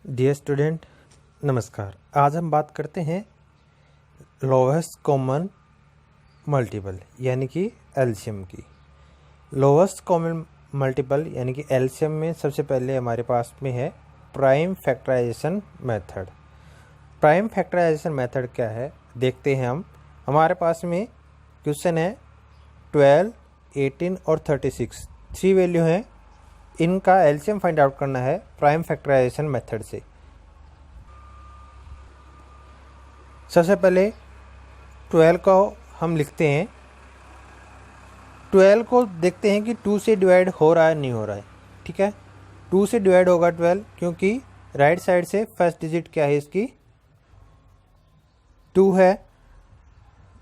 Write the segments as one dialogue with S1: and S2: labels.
S1: Dear student, नमस्कार। आज हम बात करते हैं लोवेस्ट कॉमन मल्टीपल यानी कि एलसीएम की। लोवेस्ट कॉमन मल्टीपल यानी कि एलसीएम में सबसे पहले हमारे पास में है prime factorization method. Prime factorization method क्या है देखते हैं हम। हमारे पास में क्वेश्चन है 12, 18 और 36 थ्री वैल्यू हैं। इनका एलसीएम फाइंड आउट करना है प्राइम फैक्टराइजेशन मेथड से। सबसे पहले 12 को हम लिखते हैं। 12 को देखते हैं कि 2 से डिवाइड हो रहा है नहीं हो रहा है। ठीक है, 2 से डिवाइड होगा 12 क्योंकि राइट साइड से फर्स्ट डिजिट क्या है इसकी 2 है,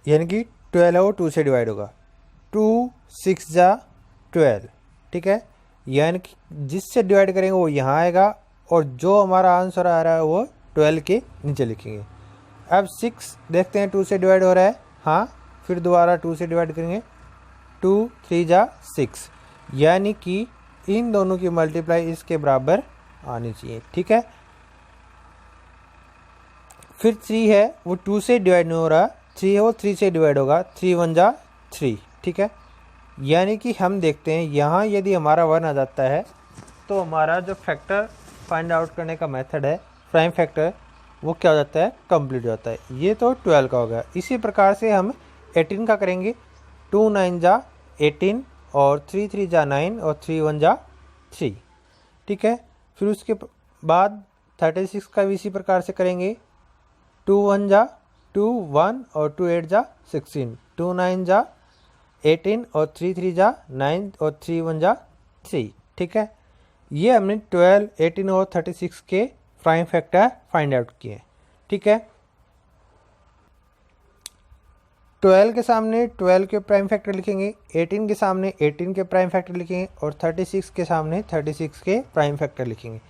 S1: यानी कि 12 है वो 2 से डिवाइड होगा। 2 6 जा 12। ठीक है, यानी कि जिससे डिवाइड करेंगे वो यहाँ आएगा और जो हमारा आंसर आ रहा है वो 12 के नीचे लिखेंगे। अब 6 देखते हैं 2 से डिवाइड हो रहा है, हाँ, फिर दोबारा 2 से डिवाइड करेंगे। 2 3 जा 6, यानी कि इन दोनों की मल्टीप्लाई इसके बराबर आनी चाहिए। ठीक है, फिर 3 है वो 2 से डिवाइड नहीं हो रहा, 3 है वो 3 से डिवाइड होगा। 3 1 जा 3। ठीक है, यानी कि हम देखते हैं यहाँ यदि हमारा 1 आ जाता है तो हमारा जो फैक्टर फाइंड आउट करने का मेथड है प्राइम फैक्टर वो क्या हो जाता है, कंप्लीट हो जाता है। ये तो 12 का हो गया। इसी प्रकार से हम 18 का करेंगे। 2 9 जा 18 और 3 3 जा 9 और 3 1 जा 3। ठीक है, फिर उसके बाद 36 का भी इसी प्रकार से करेंगे। 2 1 जा 2 1 और 2 8 जा 16। 2 9 जा 18 और 3 3 जा 9 और 3 1 जा 3। ठीक है, ये हमने 12, 18 और 36 के प्राइम फैक्टर फाइंड आउट किए। ठीक है, 12 के सामने 12 के प्राइम फैक्टर लिखेंगे, 18 के सामने 18 के प्राइम फैक्टर लिखेंगे और 36 के सामने 36 के प्राइम फैक्टर लिखेंगे।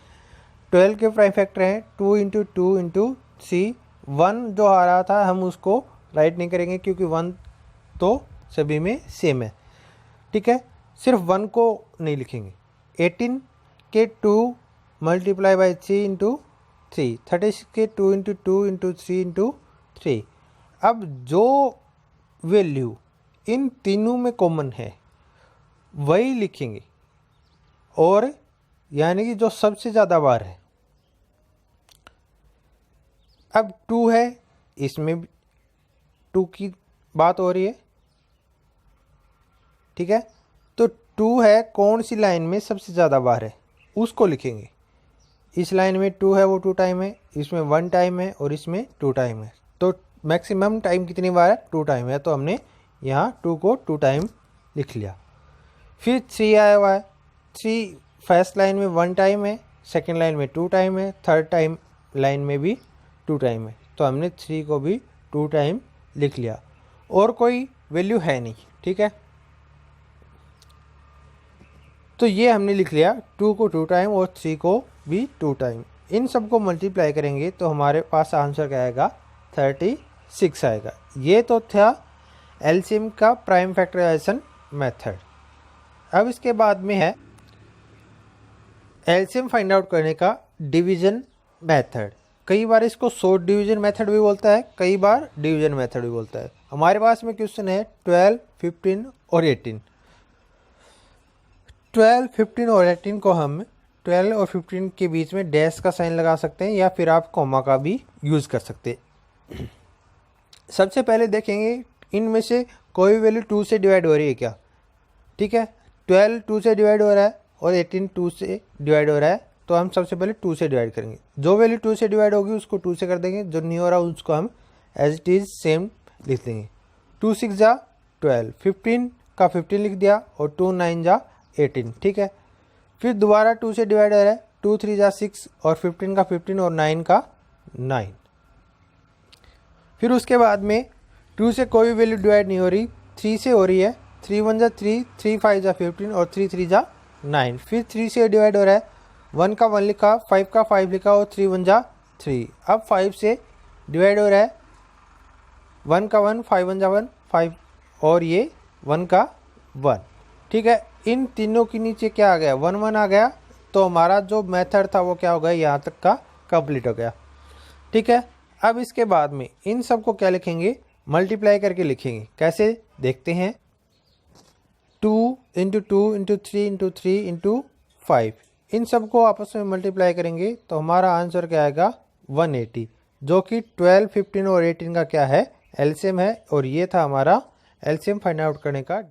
S1: 12 के प्राइम फैक्टर हैं 2 इंटू 2 इंटू 3। 1 जो आ रहा था हम उसको राइट नहीं करेंगे क्योंकि 1 तो सभी में सेम है। ठीक है, सिर्फ 1 को नहीं लिखेंगे। 18 के 2 मल्टीप्लाई बाई 3 इंटू 3। 36 के 2 इंटू 2 इंटू 3 इंटू 3। अब जो वैल्यू इन तीनों में कॉमन है वही लिखेंगे, और यानी कि जो सबसे ज़्यादा बार है। अब 2 है, इसमें 2 की बात हो रही है। ठीक है, तो 2 है कौन सी लाइन में सबसे ज़्यादा बार है उसको लिखेंगे। इस लाइन में 2 है वो 2 टाइम है, इसमें 1 टाइम है और इसमें 2 टाइम है। तो मैक्सिमम टाइम कितनी बार है, 2 टाइम है, तो हमने यहाँ 2 को 2 टाइम लिख लिया। फिर 3 आया हुआ है। 3 फर्स्ट लाइन में 1 टाइम है, सेकेंड लाइन में 2 टाइम है, थर्ड टाइम लाइन में भी 2 टाइम है, तो हमने 3 को भी 2 टाइम लिख लिया और कोई वैल्यू है नहीं। ठीक है, तो ये हमने लिख लिया 2 को 2 टाइम और 3 को भी 2 टाइम। इन सबको मल्टीप्लाई करेंगे तो हमारे पास आंसर क्या आएगा, 36 आएगा। ये तो था एलसीएम का प्राइम फैक्टराइजेशन मेथड। अब इसके बाद में है एलसीएम फाइंड आउट करने का डिवीजन मेथड। कई बार इसको शॉर्ट डिवीजन मेथड भी बोलता है, कई बार डिवीजन मेथड भी बोलता है। हमारे पास में क्वेश्चन है 12, 15 और 18। 12, 15 और 18 को हम 12 और 15 के बीच में डैश का साइन लगा सकते हैं या फिर आप कॉमा का भी यूज़ कर सकते हैं। सबसे पहले देखेंगे इनमें से कोई वैल्यू 2 से डिवाइड हो रही है क्या। ठीक है, 12 2 से डिवाइड हो रहा है और 18 2 से डिवाइड हो रहा है, तो हम सबसे पहले 2 से डिवाइड करेंगे। जो वैल्यू 2 से डिवाइड होगी उसको 2 से कर देंगे, जो नहीं हो रहा उसको हम एज इट इज़ सेम लिख देंगे। 2 6 जा 12, 15 का 15 लिख दिया और 2 9 जा 18। ठीक है, फिर दोबारा 2 से डिवाइड हो रहा है, 2 3 जा 6 और 15 का 15 और 9 का 9। फिर उसके बाद में 2 से कोई वैल्यू डिवाइड नहीं हो रही, 3 से हो रही है। 3 1 जा 3, 3 5 जा 15 और 3 3 जा 9। फिर 3 से डिवाइड हो रहा है, 1 का 1 लिखा, 5 का 5 लिखा और 3 1 जा 3। अब 5 से डिवाइड हो रहा है, 1 का 1, 5 1 जा 1 5 और ये 1 का 1। ठीक है, इन तीनों के नीचे क्या आ गया, 1 1 आ गया, तो हमारा जो मेथड था वो क्या हो गया, यहाँ तक का कंप्लीट हो गया। ठीक है, अब इसके बाद में इन सब को क्या लिखेंगे, मल्टीप्लाई करके लिखेंगे। कैसे देखते हैं, 2 इंटू 2 इंटू 3 इंटू 3 इंटू 5, इन सब को आपस में मल्टीप्लाई करेंगे तो हमारा आंसर क्या आएगा 180, जो कि 12, 15 और 18 का क्या है, एलसीएम है। और ये था हमारा एलसीएम फाइंड आउट करने का